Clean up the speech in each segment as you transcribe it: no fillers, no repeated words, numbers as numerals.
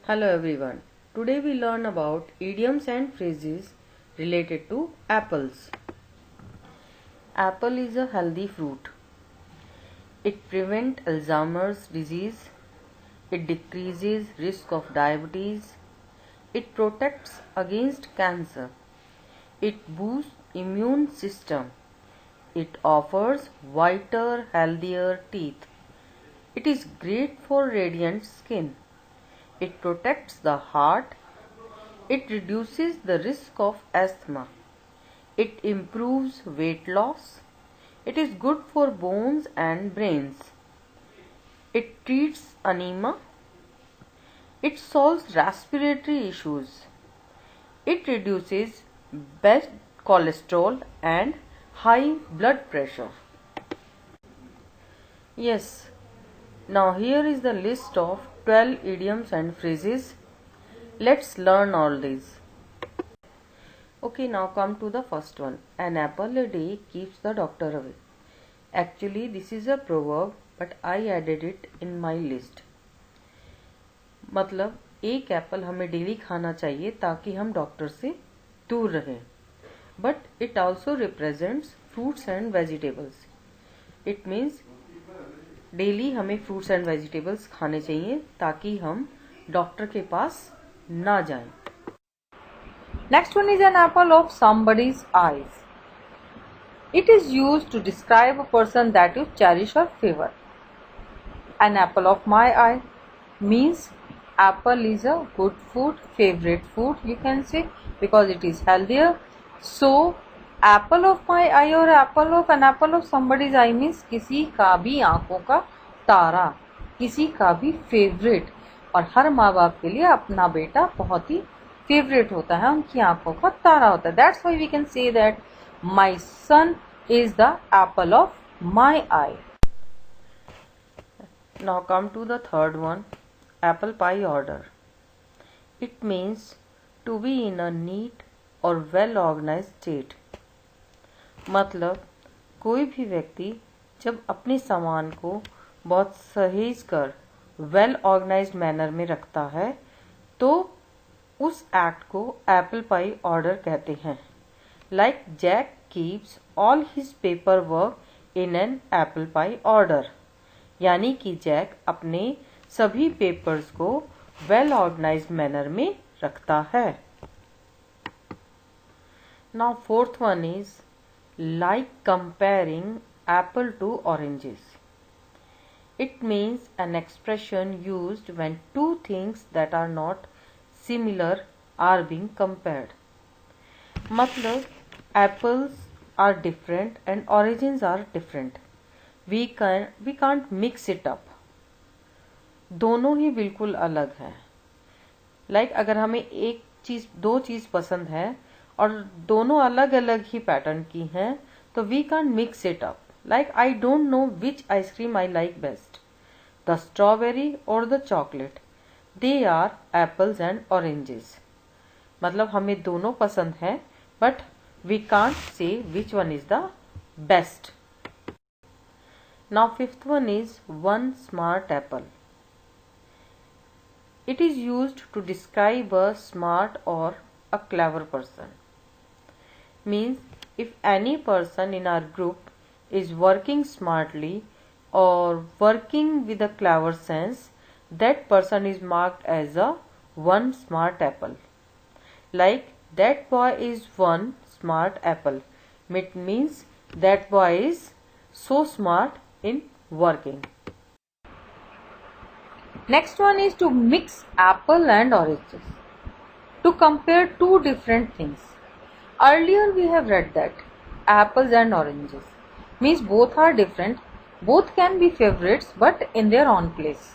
Hello everyone. Today we learn about idioms and phrases related to apples. Apple is a healthy fruit. It prevents Alzheimer's disease. It decreases risk of diabetes. It protects against cancer. It boosts immune system. It offers whiter, healthier teeth. It is great for radiant skin. It protects the heart. It reduces the risk of asthma. It improves weight loss. It is good for bones and brains. It treats anemia. It solves respiratory issues. It reduces bad cholesterol and high blood pressure. Yes, now here is the list of 12 idioms and phrases. Let's learn all these. Okay, now come to the first one. An apple a day keeps the doctor away. Actually, this is a proverb, but I added it in my list. मतलब एक Apple हमें daily खाना चाहिए ताकि हम doctor से दूर रहें. But it also represents fruits and vegetables. It means daily हमें फ्रूट्स एंड वेजिटेबल्स खाने चाहिए ताकि हम डॉक्टर के पास ना जाएं. Next one is an apple of somebody's eyes. It is used to describe a person that you cherish or favor. An apple of my eye means apple is a good food, favorite food you can say, because it is healthier. So apple of my eye or an apple of somebody's eye means किसी का भी आंखों का तारा, किसी का भी favourite. और हर माँ बाप के लिए अपना बेटा बहुत ही फेवरेट होता है, उनकी आंखों का तारा होता है. That's why we can say that my son is the apple of my eye. Now come to the third one, apple pie order. It means to be in a neat or well organized state. मतलब कोई भी व्यक्ति जब अपने सामान को बहुत सहेज कर वेल ऑर्गेनाइज्ड मैनर में रखता है तो उस एक्ट को एप्पल पाई ऑर्डर कहते हैं. Like Jack keeps all his paper work in an apple pie order. यानी कि जैक अपने सभी पेपर्स को वेल ऑर्गेनाइज्ड मैनर में रखता है. Now fourth one is like comparing apple to oranges. It means an expression used when two things that are not similar are being compared. मतलब apples are different and oranges are different. We can't mix it up. दोनों ही बिल्कुल अलग हैं. Like अगर हमें एक चीज दो चीज पसंद है और दोनों अलग अलग ही पैटर्न की हैं तो we can mix it up. Like I don't know which ice cream I like best, the strawberry और the chocolate. They are apples and oranges. मतलब हमें दोनों पसंद हैं but we can't say which one is the best. Now fifth one is one smart apple. It is used to describe a smart or a clever person. Means if any person in our group is working smartly or working with a clever sense, that person is marked as a one smart apple. Like that boy is one smart apple. It means that boy is so smart in working. Next one is to mix apple and oranges. To compare two different things. Earlier we have read that apples and oranges means both are different, both can be favorites but in their own place.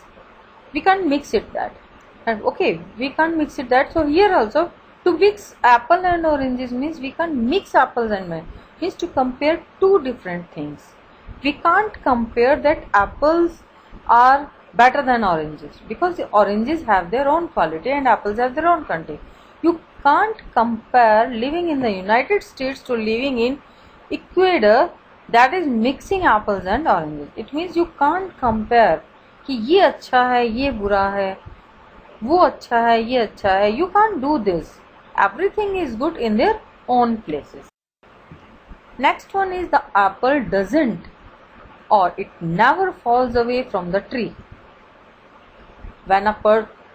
We can't mix it that. And okay, we can't mix it that. So here also to mix apple and oranges means we can't mix apples and oranges. Means to compare two different things. We can't compare that apples are better than oranges because the oranges have their own quality and apples have their own content. You can't compare living in the United States to living in Ecuador, that is mixing apples and oranges. It means you can't compare कि ये अच्छा है ये बुरा है. वो अच्छा है, ये अच्छा है. You can't do this. Everything is good in their own places. Next one is the apple doesn't or it never falls away from the tree.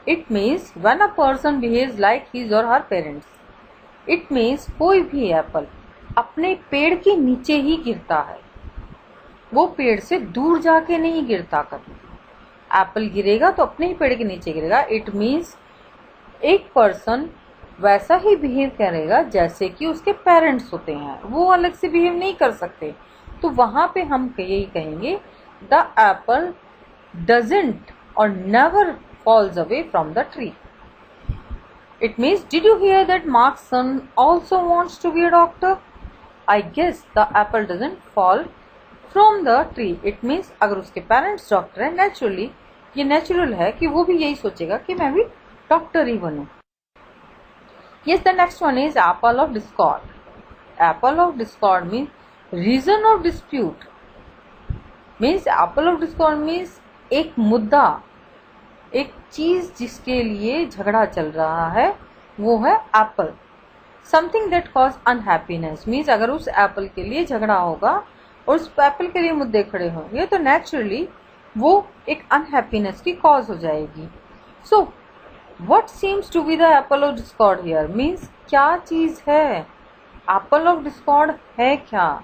It means when a person behaves like his or her parents. It means कोई भी Apple अपने पेड़ के नीचे ही गिरता है, वो पेड़ से दूर जाके नहीं गिरता कभी. एप्पल गिरेगा तो अपने ही पेड़ के नीचे गिरेगा. इट मीन्स एक पर्सन वैसा ही बिहेव करेगा जैसे कि उसके पेरेंट्स होते हैं, वो अलग से बिहेव नहीं कर सकते. तो वहां पे हम यही कहेंगे the apple doesn't or never falls away from the tree. It means, did you hear that Mark's son also wants to be a doctor? I guess the apple doesn't fall from the tree. It means अगर उसके parents doctor है, naturally ये natural है कि वो भी यही सोचेगा कि मैं भी डॉक्टर ही बनूं. Yes, the next one is apple of discord. Apple of discord means reason of dispute. Means apple of discord means एक मुद्दा, एक चीज जिसके लिए झगड़ा चल रहा है, वो है Apple. Something that cause unhappiness means अगर उस एप्पल के लिए झगड़ा होगा और उस एप्पल के लिए मुद्दे खड़े होंगे तो नेचुरली वो एक अनहैप्पीनेस की कॉज हो जाएगी. So what seems to be the apple of discord here means क्या चीज है, एप्पल ऑफ डिस्कॉर्ड है क्या,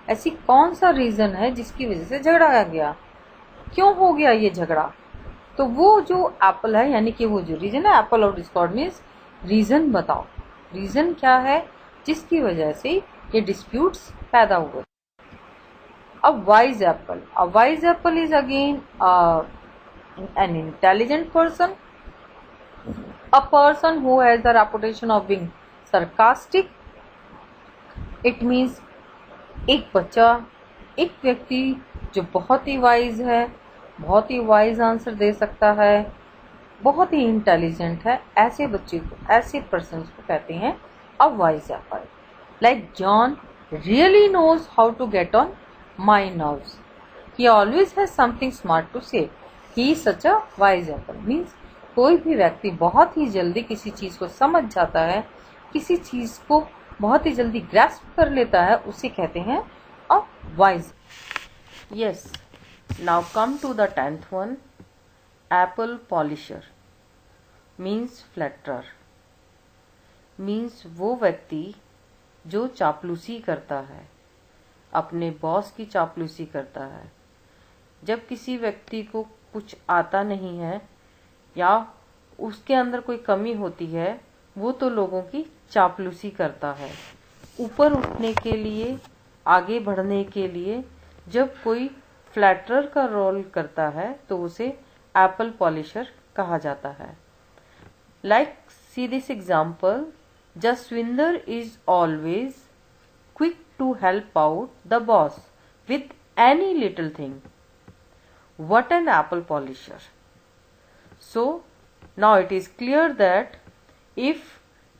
ऐसी कौन सा रीजन है जिसकी वजह से झगड़ा गया, क्यों हो गया ये झगड़ा. तो वो जो एप्पल है यानी कि वो जो रीजन है, apple of discord means reason बताओ, रीजन क्या है जिसकी वजह से ये डिस्प्यूट्स पैदा हुए. A wise apple, a wise apple is again an intelligent person, a person who has the reputation of being sarcastic. It means एक बच्चा, एक व्यक्ति जो बहुत ही वाइज है, बहुत ही वाइज आंसर दे सकता है, बहुत ही इंटेलिजेंट है, ऐसे बच्चे को, ऐसे पर्सन को कहते हैं a wise apple. Like John really knows how to get on my nerves, he always has something smart to say, he is such a wise apple. Means कोई भी व्यक्ति बहुत ही जल्दी किसी चीज को समझ जाता है, किसी चीज को बहुत ही जल्दी ग्रैस्प कर लेता है, उसे कहते हैं a wise. Yes. Now come to the 10th one. Apple polisher means flatterer. Means वो व्यक्ति जो चापलूसी करता है, अपने बॉस की चापलूसी करता है. जब किसी व्यक्ति को कुछ आता नहीं है या उसके अंदर कोई कमी होती है, वो तो लोगों की चापलूसी करता है. ऊपर उठने के लिए, आगे बढ़ने के लिए जब कोई फ्लैटरर का रोल करता है तो उसे एप्पल पॉलिशर कहा जाता है. Like see this example, Jaswinder is always quick to help out the boss with any little thing. What an apple polisher. So now it is clear that if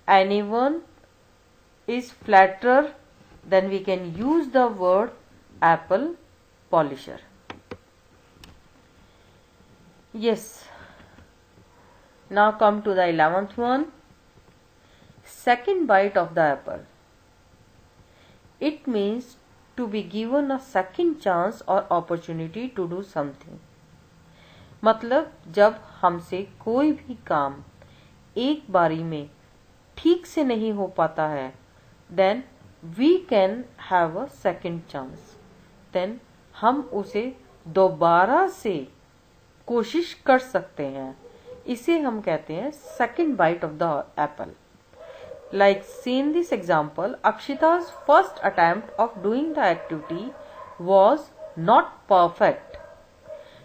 anyone is flatterer, then we can use the word apple polisher. Yes. Now come to the 11th one. Second bite of the apple. It means to be given a second chance or opportunity to do something. मतलब जब हमसे कोई भी काम एक बारी में ठीक से नहीं हो पाता है, then we can have a second chance. Then हम उसे दोबारा से कोशिश कर सकते हैं. इसे हम कहते हैं second bite of the apple. Like see in this example, Akshita's first attempt of doing the activity was not perfect.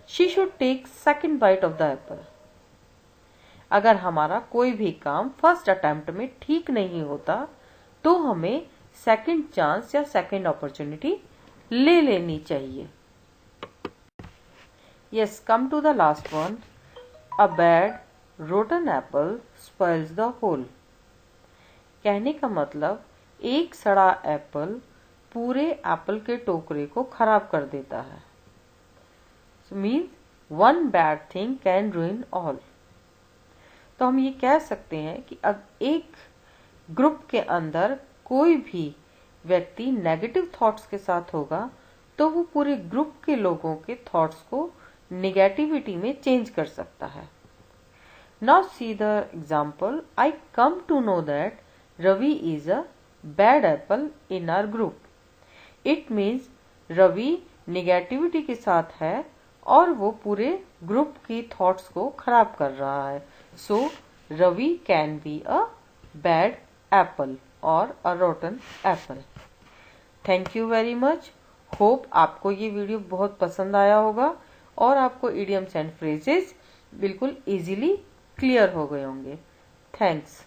She should take second bite of the apple. अगर हमारा कोई भी काम फर्स्ट अटेम्प्ट में ठीक नहीं होता तो हमें सेकंड चांस या सेकंड अपॉर्चुनिटी ले लेनी चाहिए. Yes, come to the last one. A bad rotten apple spoils the whole. कहने का मतलब एक सड़ा एप्पल पूरे एप्पल के टोकरे को खराब कर देता है. Means one bad thing can रूइन all. तो हम ये कह सकते हैं कि एक ग्रुप के अंदर कोई भी व्यक्ति नेगेटिव थॉट्स के साथ होगा तो वो पूरे ग्रुप के लोगों के थॉट्स को नेगेटिविटी में चेंज कर सकता है। Now see the example. I come to know that Ravi is a bad apple in our group. It means Ravi negativity के साथ है और वो पूरे ग्रुप की थॉट्स को खराब कर रहा है। So Ravi can be a bad apple or a rotten apple. Thank you very much. Hope आपको ये वीडियो बहुत पसंद आया होगा और आपको idioms and phrases बिल्कुल easily क्लियर हो गए होंगे। थैंक्स।